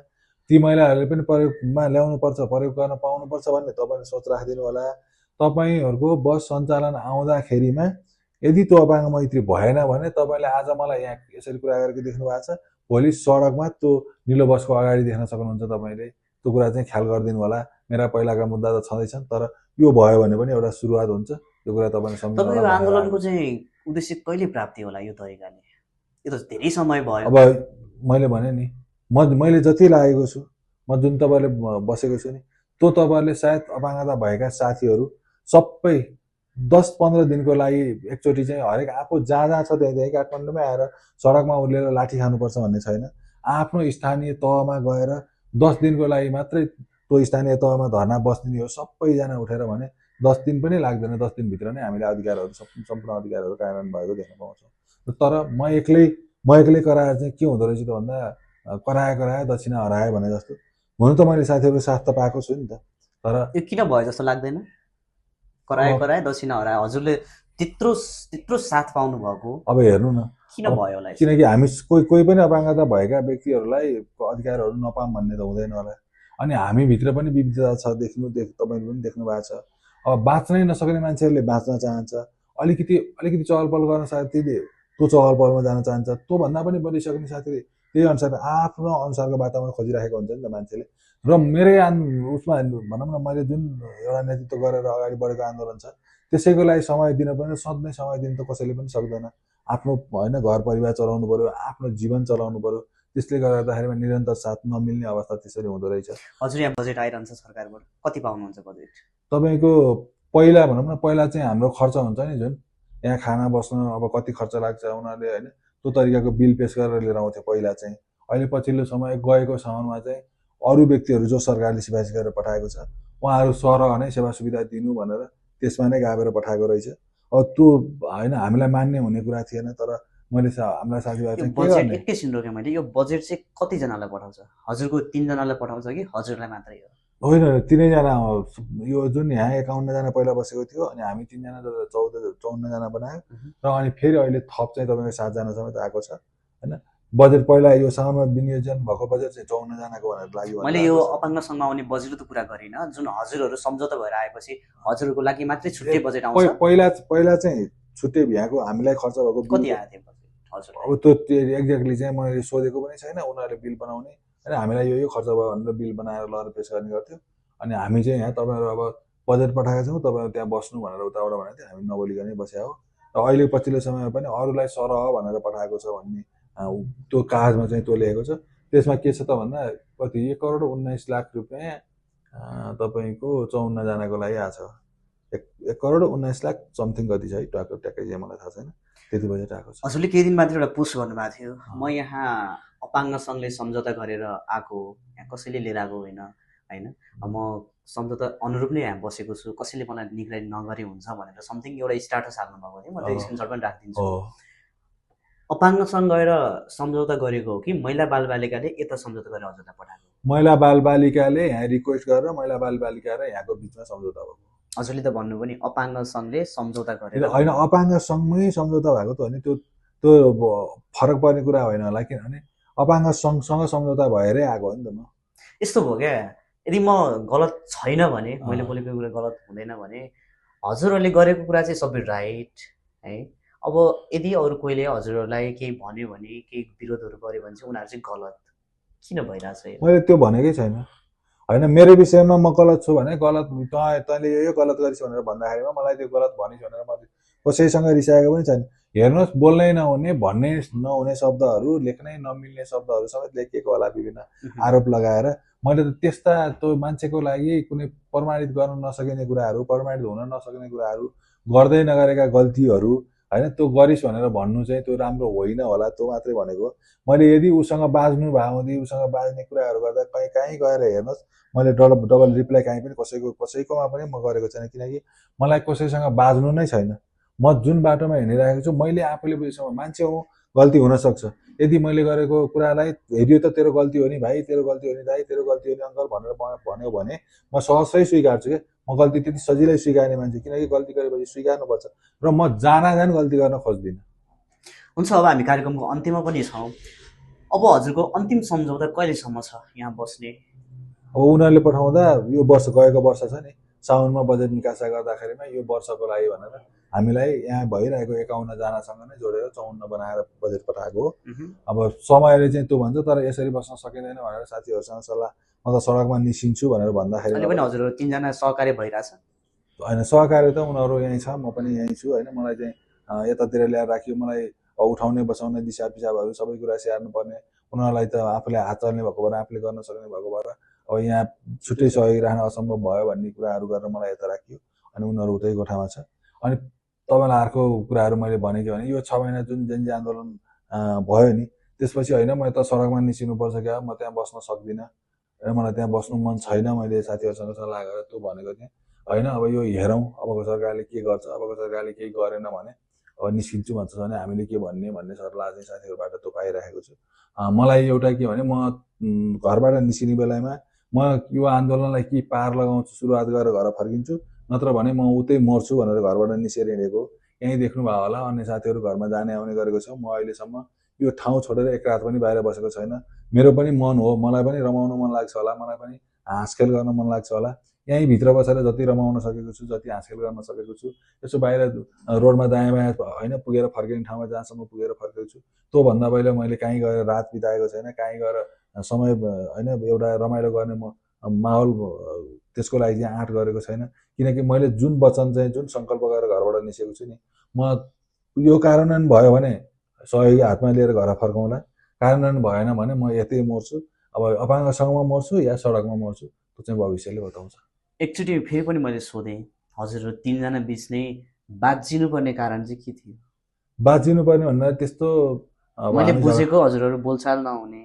ती महिलाहरूले पनि प्रयोगमा ल्याउनुपर्छ, प्रयोग गर्न पाउनुपर्छ भन्ने तपाईँले सोच राखिदिनु होला। तपाईँहरूको बस सञ्चालन आउँदाखेरिमा यदि त्यो अपाङ्ग मैत्री भएन भने तपाईँले आज मलाई यहाँ यसरी कुरा गरेको देख्नु भएको छ, भोलि सडकमा त्यो निलो बसको अगाडि देख्न सक्नुहुन्छ। तपाईँले त्यो कुरा चाहिँ ख्याल गरिदिनु होला। मेरा पहिलाका मुद्दा त छँदैछन्, तर यो भयो भने पनि एउटा सुरुवात हुन्छ। त्यो कुरा तपाईँले सम्झनु होला। तपाईँको आन्दोलनको चाहिँ उद्देश्य कहिले प्राप्ति होला यो तरिकाले? यो त धेरै समय भयो। अब मैले भने नि मैले जति लागेको छु, म जुन तपाईँले बसेको छु नि, त्यो तपाईँहरूले सायद अपाङ्गता भएका साथीहरू सबै 10-15 दिनको लागि एकचोटि चाहिँ हरेक आफू जहाँ जहाँ छ त्यहीँ काठमाडौँमै आएर सडकमा उर्लेर लाठी खानुपर्छ भन्ने छैन। आफ्नो स्थानीय तहमा गएर 10 दिनको लागि मात्रै त्यो स्थानीय तहमा धरना बस्दिने हो सबैजना उठेर भने 10 दिन पनि लाग्दैन। 10 दिनभित्र नै हामीले अधिकारहरू सम्पूर्ण अधिकारहरू कार्यान्वयन भएको देख्न पाउँछौँ। तर म एक्लै कराएर चाहिँ के हुँदो रहेछ त भन्दा कराए दक्षिणा हराए भने जस्तो। हुन त मैले साथीहरूको साथ त पाएको छु नि त, तर यो किन भयो जस्तो लाग्दैन? कराए दक्षिणा हराए, हजुरले त्यत्रो साथ पाउनु भएको, अब हेर्नु न किन भयो होला? किनकि हामी कोही पनि अपाङ्गता भएका व्यक्तिहरूलाई अधिकारहरू नपाऊँ भन्ने त हुँदैन होला। अनि हामीभित्र पनि विविधता छ, तपाईँले पनि देख्नु भएको छ। अब बाँच्नै नसक्ने मान्छेहरूले बाँच्न चाहन्छ, अलिकति चहल पहल गर्न साथीले त्यो चहल पहलमा जान चाहन्छ, त्योभन्दा पनि बढिसक्ने साथीले त्यही अनुसार आफ्नो अनुसारको वातावरण खोजिराखेको हुन्छ नि त मान्छेले। र मेरै उसमा भनौँ न, मैले जुन एउटा नेतृत्व गरेर अगाडि बढेको आन्दोलन छ त्यसैको लागि समय दिन पनि सधैँ समय दिन त कसैले पनि सक्दैन। आफ्नो होइन घर परिवार चलाउनु पर्यो, आफ्नो जीवन चलाउनु पर्यो, त्यसले गर्दाखेरिमा निरन्तर साथ नमिल्ने अवस्था त्यसरी हुँदो रहेछ। हजुर यहाँ बजेट आइरहन्छ सरकारबाट, कति पाउनुहुन्छ बजेट? तपाईँको पहिला भनौँ न, पहिला चाहिँ हाम्रो खर्च हुन्छ नि जुन यहाँ खाना बस्न अब कति खर्च लाग्छ उनीहरूले होइन त्यो तरिकाको बिल पेस गरेर लिएर आउँथ्यो पहिला चाहिँ। अहिले पछिल्लो समय गएको साउनमा चाहिँ अरू व्यक्तिहरू जो सरकारले सिफारिस गरेर पठाएको छ उहाँहरू सरह नै सेवा सुविधा दिनु भनेर त्यसमा नै गाभेर पठाएको रहेछ। अब त्यो होइन हामीलाई मान्ने हुने कुरा थिएन, तर मैले हाम्रा साथीभाइ यो चाहिँ के बजेट गर्ने एकैछिन रोकेँ मैले, यो बजेट चाहिँ कतिजनालाई पठाउँछ? हजुरको 3जनालाई पठाउँछ कि हजुरलाई मात्रै हो? होइन, तिनैजना यो जुन यहाँ 51जना पहिला बसेको थियो अनि हामी 3जना 54जना बनायो र अनि फेरि अहिले थप चाहिँ तपाईँको 7जना समेत आएको छ होइन। बजेट पहिला यो साउनमा विनियोजन भएको बजेट चाहिँ 54जनाको भनेर लाग्यो मैले यो अपाङ्ग सङ्घमा आउने बजेटको कुरा गरिनँ, जुन हजुरहरू सम्झौता भएर आएपछि हजुरहरूको लागि मात्रै छुट्टै बजेट आउँछ। पहिला चाहिँ छुट्टै यहाँको हामीलाई खर्च भएको कति आएको थियो बजेट हजुर? अब त्यो एक्ज्याक्टली चाहिँ मैले सोधेको पनि छैन, उनीहरूले बिल बनाउने होइन हामीलाई यो खर्च भयो भनेर बिल बनाएर लगेर पेस गर्ने गर्थ्यो। अनि हामी चाहिँ यहाँ तपाईँहरू अब बजेट पठाएका छौँ तपाईँहरू त्यहाँ बस्नु भनेर उताबाट भनेको थियो, हामी नबोलिकनै बसेका हो। र अहिले पछिल्लो समयमा पनि अरूलाई सरह भनेर पठाएको छ भन्ने त्यो कागजमा चाहिँ त्यो लेखेको छ। त्यसमा के छ त भन्दा कति 1,19,00,000 रुपियाँ तपाईँको 54जनाको लागि आएको छ। 1,19,00,000 समथिङ कति छ है, ट्याक्कै चाहिँ मलाई थाहा छैन, त्यति बजेट आएको छ। हजुरले केही दिन मात्र एउटा पोस्ट गर्नुभएको थियो, म यहाँ अपाङ्ग सङ्घले सम्झौता गरेर आएको, यहाँ कसैले लिएर आएको होइन होइन, म सम्झौता अनुरूप नै यहाँ बसेको छु, कसैले मलाई निगरानी नगरे हुन्छ भनेर समथिङ एउटा स्ट्याटस हाल्नु भएको थियो। म त्यो स्क्रिनसट पनि राखिदिन्छु। अपाङ्ग सङ्घ गएर सम्झौता गरेको हो कि महिला बालबालिकाले यता सम्झौता गरेर हजुरलाई पठाएको? महिला बालबालिकाले यहाँ रिक्वेस्ट गरेर महिला बालबालिका र यहाँको बिचमा सम्झौता भएको। हजुरले त भन्नुभयो नि अपाङ्ग सङ्घले सम्झौता गरेर होइन, अपाङ्ग सङ्घमै सम्झौता भएको त होइन, त्यो फरक पर्ने कुरा होइन होला, किनभने अपाङ्ग सङ्घसँग सम्झौता भएरै आएको हो नि त। म यस्तो भयो क्या, यदि म गलत छैन भने, मैले बोलेको कुरा गलत हुँदैन भने हजुरहरूले गरेको कुरा चाहिँ सबै राइट है। अब यदि अरू कोहीले हजुरहरूलाई केही भन्यो भने, केही विरोधहरू गर्यो भने चाहिँ उनीहरू चाहिँ गलत किन भइरहेछ? मैले त्यो भनेकै छैन होइन, मेरो विषयमा म गलत छु भने गलत तैँले यो गलत गरिस् भनेर भन्दाखेरिमा मलाई त्यो गलत भनिस् भनेर म कसैसँग रिसाएको पनि छैन। हेर्नुहोस्, बोल्नै नहुने भन्नै नहुने शब्दहरू, लेख्नै नमिल्ने शब्दहरू समेत लेखिएको होला विभिन्न आरोप लगाएर। मैले त त्यस्ता त्यो मान्छेको लागि कुनै प्रमाणित गर्न नसकिने कुराहरू, प्रमाणित हुन नसक्ने कुराहरू, गर्दै नगरेका गल्तीहरू होइन, त्यो गरिस् भनेर भन्नु चाहिँ त्यो राम्रो होइन होला, त्यो मात्रै भनेको। मैले यदि उसँग बाज्नु भयो भने, उसँग बाज्ने कुराहरू गर्दा कहीँ गएर हेर्नुहोस्, मैले डबल रिप्लाई कहीँ पनि कसैकोमा पनि म गरेको छैन, किनकि मलाई कसैसँग बाज्नु नै छैन। म जुन बाटोमा हिँडिरहेको छु मैले आफूले बुझेसम्म, मान्छे हो, गल्ती हुनसक्छ। यदि मैले गरेको कुरालाई हेऱ्यो त तेरो गल्ती हो नि भाइ, तेरो गल्ती हो नि दाइ, तेरो गल्ती हो नि अङ्कल भनेर भन्यो भने म सहजै स्वीकार्छु क्या। म गल्ती त्यति सजिलै स्वीकार्ने मान्छे, किनकि गल्ती गरेपछि स्वीकार्नुपर्छ र म जान गल्ती गर्न खोज्दिनँ। हुन्छ, अब हामी कार्यक्रमको अन्त्यमा पनि छौँ। अब हजुरको अन्तिम सम्झौता कहिलेसम्म छ यहाँ बस्ने? अब उनीहरूले पठाउँदा यो वर्ष, गएको वर्ष छ नि, साउनमा बजेट निकासा गर्दाखेरिमा यो वर्षको लागि भनेर हामीलाई यहाँ भइरहेको 51जनासँग नै जोडेर 54 बनाएर बजेट पठाएको हो। अब समयले चाहिँ त्यो भन्छ, तर यसरी बस्न सकिँदैन भनेर साथीहरूसँग सल्लाह, म त सडकमा निस्किन्छु भनेर भन्दाखेरि अहिले पनि हजुरहरू 3जना सहकार्य भइरहेछ? होइन, सहकार्य त उनीहरू यहीँ छ, म पनि यहीँ छु होइन। मलाई चाहिँ यतातिर ल्याएर राख्यो, मलाई उठाउने बसाउने दिशा पिसाबहरू सबै कुरा स्याहार्नु पर्ने, उनीहरूलाई त आफूले हात चल्ने भएको भएर, आफूले गर्न सक्ने भएको भएर अब यहाँ छुट्टै सहयोगी राख्न असम्भव भयो भन्ने कुराहरू गरेर मलाई यता राखियो अनि उनीहरू उतै गोठामा छ। अनि तपाईँलाई अर्को कुराहरू मैले भनेको भने यो 6 महिना जुन जनजी आन्दोलन भयो नि, त्यसपछि होइन म त सडकमा निस्किनुपर्छ क्या, म त्यहाँ बस्न सक्दिनँ र मलाई त्यहाँ बस्नु मन छैन, मैले साथीहरूसँग सल्लाह गरेर त्यो भनेको थिएँ होइन। अब यो हेरौँ अबको सरकारले के गर्छ, अबको सरकारले केही गरेन भने अब निस्किन्छु भन्छ भने हामीले के भन्ने सल्लाह चाहिँ साथीहरूबाट त्यो पाइरहेको छु। मलाई एउटा के भने, म घरबाट निस्किने बेलामा म यो आन्दोलनलाई के पार लगाउँछु, सुरुवात गरेर घर फर्किन्छु, नत्र भने म उतै मर्छु भनेर घरबाट निस्केर हिँडेको। यहीँ देख्नुभयो होला, अन्य साथीहरू घरमा जाने आउने गरेको छ। म अहिलेसम्म यो ठाउँ छोडेर एक रात पनि बाहिर बसेको छैन। मेरो पनि मन हो, मलाई पनि रमाउन मन लाग्छ होला, मलाई पनि हाँसखेल गर्न मन लाग्छ होला। यहीँ भित्र बसेर जति रमाउन सकेको छु, जति हाँसखेल गर्न सकेको छु, यसो बाहिर रोडमा दायाँ बायाँ होइन पुगेर फर्किने ठाउँमा जहाँसम्म पुगेर फर्केको छु, त्योभन्दा पहिला मैले कहीँ गएर रात बिताएको छैन, कहीँ गएर समय होइन एउटा रमाइलो गर्ने माहौल त्यसको लागि चाहिँ आँट गरेको छैन। किनकि मैले जुन वचन चाहिँ, जुन सङ्कल्प गरेर घरबाट निस्केको छु नि, म यो कार्यान्वयन भयो भने सहयोगी हातमा लिएर घर फर्काउँला, कार्यान्वयन भएन भने म यतै मर्छु। अब अपाङ्ग सङ्घमा मर्छु या सडकमा मर्छु, त्यो चाहिँ भविष्यले बताउँछ। एकचोटि फेरि पनि मैले सोधेँ, हजुरहरू 3जना बिच नै बाँचिनुपर्ने कारण चाहिँ के थियो? बाँचिनुपर्ने भन्दा त्यस्तो मैले बुझेको हजुरहरू बोलचाल नहुने,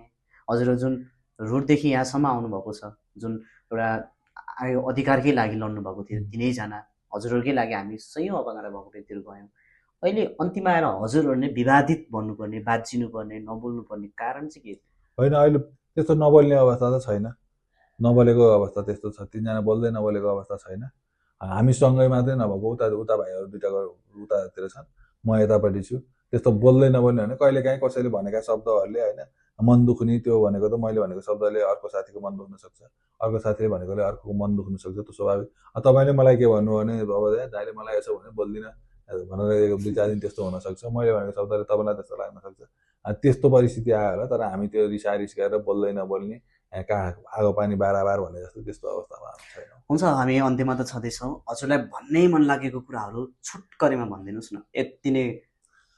हजुर जुन रुटदेखि यहाँसम्म आउनुभएको छ, जुन एउटा अधिकारकै लागि लड्नुभएको थियो, तिनैजना हजुरहरूकै लागि हामी सयौँ अपाङ्गता भएको व्यक्तिहरू गयौँ। अहिले अन्तिममा आएर हजुरहरू नै विवादित बन्नुपर्ने, बाँचिनुपर्ने, नबोल्नुपर्ने कारण चाहिँ के? होइन, अहिले त्यस्तो नबोल्ने अवस्था त छैन, नबोलेको अवस्था त्यस्तो छ, तिनजना बोल्दै नबोलेको अवस्था छैन। हामी सँगै मात्रै नभएको उता भाइहरू दुइटा उतातिर छन्, म यतापट्टि छु। त्यस्तो बोल्दै नबोल्ने भने कहिलेकाहीँ कसैले भनेका शब्दहरूले होइन मन दुख्ने, त्यो भनेको त मैले भनेको शब्दले अर्को साथीको मन दुख्न सक्छ, अर्को साथीले भनेकोले अर्कोको मन दुख्न सक्छ, त्यो स्वाभाविक। तपाईँले मलाई के भन्नु भने अब दाइले मलाई यसो भने बोल्दिनँ भनेर 2-4 दिन त्यस्तो हुनसक्छ, मैले भनेको शब्दले तपाईँलाई त्यस्तो लाग्न सक्छ। त्यस्तो परिस्थिति आयो होला, तर हामी त्यो रिसारिस गरेर बोल्दै नबोल्ने, कहाँ आगो पानी बाराबार भने जस्तो त्यस्तो अवस्थामा हामी छैनौँ। हुन्छ, हामी अन्त्यमा त छँदैछौँ। हजुरलाई भन्नै मन लागेको कुराहरू छुटकरीमा भनिदिनुहोस् न, यति नै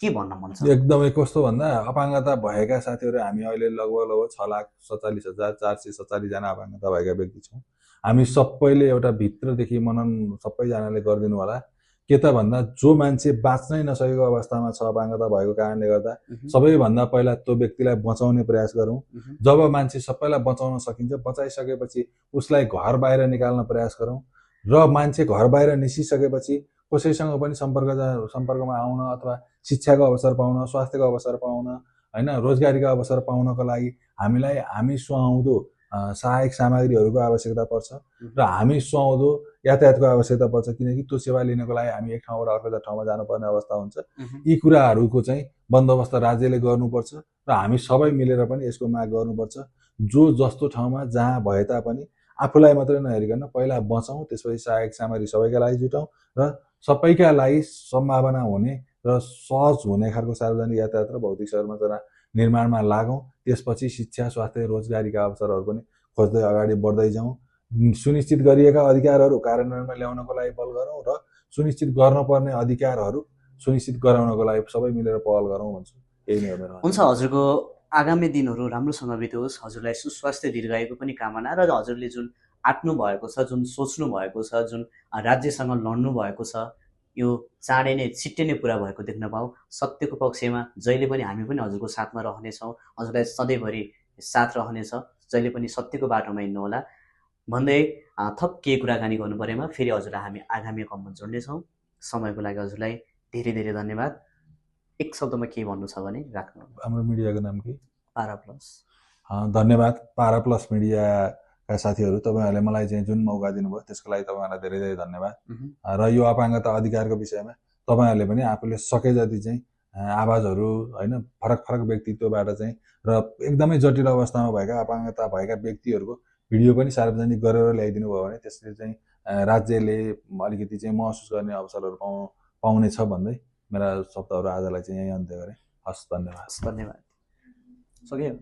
के भन्न मन छ? एकदमै कस्तो भन्दा अपाङ्गता भएका साथीहरू हामी अहिले लगभग 6,47,447 जना अपाङ्गता भएका व्यक्ति छौँ। हामी सबैले एउटा भित्रदेखि मनन सबैजनाले गरिदिनु होला। के त भन्दा जो मान्छे बाँच्नै नसकेको अवस्थामा छ अपाङ्गता भएको कारणले गर्दा सबैभन्दा पहिला त्यो व्यक्तिलाई बचाउने प्रयास गरौँ। जब मान्छे सबैलाई बचाउन सकिन्छ, बचाइसकेपछि उसलाई घर बाहिर निकाल्न प्रयास गरौँ र मान्छे घर बाहिर निस्किसकेपछि कसैसँग पनि सम्पर्कमा आउन अथवा शिक्षाको अवसर पाउन, स्वास्थ्यको अवसर पाउन, होइन रोजगारीको अवसर पाउनको लागि हामी सुहाउँदो सहायक सामग्रीहरूको आवश्यकता पर्छ र हामी सुहाउँदो यातायातको आवश्यकता पर्छ, किनकि त्यो सेवा लिनको लागि हामी एक ठाउँबाट अर्को ठाउँमा जानुपर्ने अवस्था हुन्छ। यी कुराहरूको चाहिँ बन्दोबस्त राज्यले गर्नुपर्छ र हामी सबै मिलेर पनि यसको माग गर्नुपर्छ। जो जस्तो ठाउँमा जहाँ भए तापनि आफूलाई मात्रै नहेरिकन पहिला बचाउँ, त्यसपछि सहायक सामग्री सबैका लागि जुटाउँ र सबैका लागि सम्भावना हुने र सहज हुने खालको सार्वजनिक यातायात र भौतिक संरचना निर्माणमा लागौँ। त्यसपछि शिक्षा, स्वास्थ्य, रोजगारीका अवसरहरू पनि खोज्दै अगाडि बढ्दै जाउँ। सुनिश्चित गरिएका अधिकारहरू कार्यान्वयनमा ल्याउनको लागि पहल गरौँ र सुनिश्चित गर्नुपर्ने अधिकारहरू सुनिश्चित गराउनको लागि सबै मिलेर पहल गरौँ भन्छु। यही नै हो मेरो। हुन्छ, हजुरको आगामी दिनहरू राम्रोसँग बितोस्। हजुरलाई सुस्वास्थ्य दीर्घायुको पनि कामना र हजुरले जुन आँट्नु भएको छ, जुन सोच्नु भएको छ, जुन राज्यसँग लड्नु भएको छ, यो चाँडै नै छिट्टै नै पुरा भएको देख्न पाऊँ। सत्यको पक्षमा जहिले पनि हामी पनि हजुरको साथमा रहनेछौँ, हजुरलाई सधैँभरि साथ रहनेछ, जहिले पनि सत्यको बाटोमा हिँड्नुहोला भन्दै थप केही कुराकानी गर्नु परेमा फेरि हजुरलाई हामी आगामी क्रममा जोड्नेछौँ। समयको लागि हजुरलाई धेरै धेरै धन्यवाद। एक शब्दमा के भन्नु छ भने राख्नु। हाम्रो मिडियाको नाम के? पारा प्लस। धन्यवाद पारा प्लस मिडियाका साथीहरू, तपाईँहरूले मलाई चाहिँ जुन मौका दिनुभयो त्यसको लागि तपाईँहरूलाई धेरै धेरै धन्यवाद। र यो अपाङ्गता अधिकारको विषयमा तपाईँहरूले पनि आफूले सके जति चाहिँ आवाजहरू होइन फरक फरक व्यक्तित्वबाट चाहिँ र एकदमै जटिल अवस्थामा भएका अपाङ्गता भएका व्यक्तिहरूको भिडियो पनि सार्वजनिक गरेर ल्याइदिनु भयो भने त्यसले चाहिँ राज्यले अलिकति चाहिँ महसुस गर्ने अवसरहरू पाउनेछ भन्दै मेरा शब्दहरू आजलाई चाहिँ यही अन्त्य गरेँ। हस्, धन्यवाद। धन्यवाद। सक्यो।